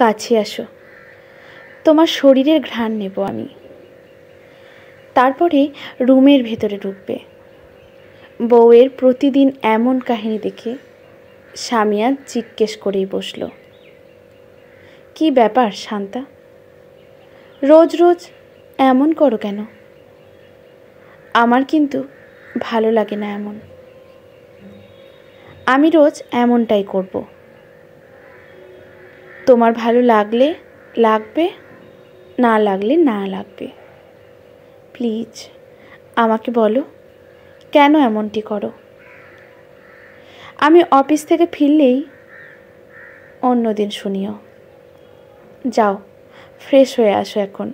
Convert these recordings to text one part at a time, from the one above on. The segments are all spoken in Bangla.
কাছে আসো, তোমার শরীরের ঘ্রাণ নেব আমি। তারপরে রুমের ভেতরে ঢুকবে। বউয়ের প্রতিদিন এমন কাহিনী দেখে স্বামী আজ জিজ্ঞেস করেই বসল, কি ব্যাপার শান্তা, রোজ রোজ এমন করো কেন? আমার কিন্তু ভালো লাগে না এমন। আমি রোজ এমনটাই করব। তোমার ভালো লাগলে লাগবে, না লাগলে না লাগবে। প্লিজ আমাকে বলো, কেন এমনটি করো? আমি অফিস থেকে ফিরলেই অন্যদিন শুনিও। যাও ফ্রেশ হয়ে আসো এখন।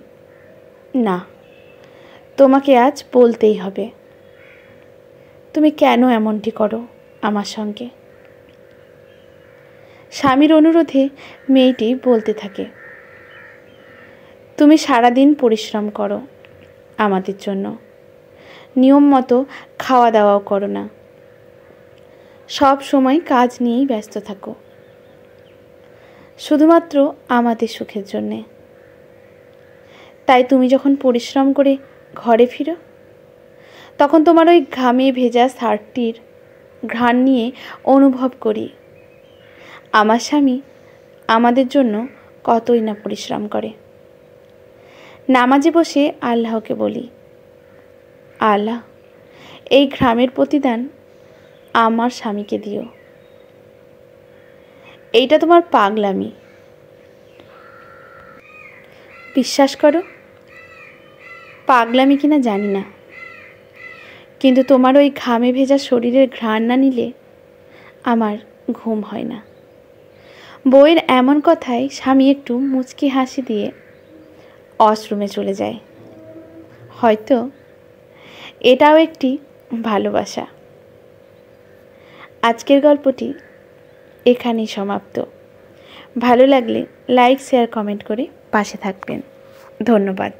না, তোমাকে আজ বলতেই হবে। তুমি কেন এমনটি করো আমার সঙ্গে? স্বামীর অনুরোধে মেয়েটি বলতে থাকে, তুমি সারাদিন পরিশ্রম করো আমাদের জন্য, নিয়ম মতো খাওয়া দাওয়াও করো না, সব সময় কাজ নিয়েই ব্যস্ত থাকো, শুধুমাত্র আমাদের সুখের জন্যে। তাই তুমি যখন পরিশ্রম করে ঘরে ফিরো, তখন তোমার ওই ঘামে ভেজা শার্টটির ঘ্রাণ নিয়ে অনুভব করি আমার স্বামী আমাদের জন্য কতই না পরিশ্রম করে। নামাজে বসে আল্লাহকে বলি, আল্লাহ, এই ঘ্রামের প্রতিদান আমার স্বামীকে দিও। এইটা তোমার পাগলামি। বিশ্বাস করো, পাগলামি কিনা জানি না, কিন্তু তোমার ওই ঘামে ভেজা শরীরের ঘ্রাণ না নিলে আমার ঘুম হয় না। বউয়ের এমন কথায় স্বামী একটু মুচকি হাসি দিয়ে ওয়াশরুমে চলে যায়। হয়তো এটাও একটি ভালোবাসা। আজকের গল্পটি এখানেই সমাপ্ত। ভালো লাগলে লাইক, শেয়ার, কমেন্ট করে পাশে থাকবেন। ধন্যবাদ।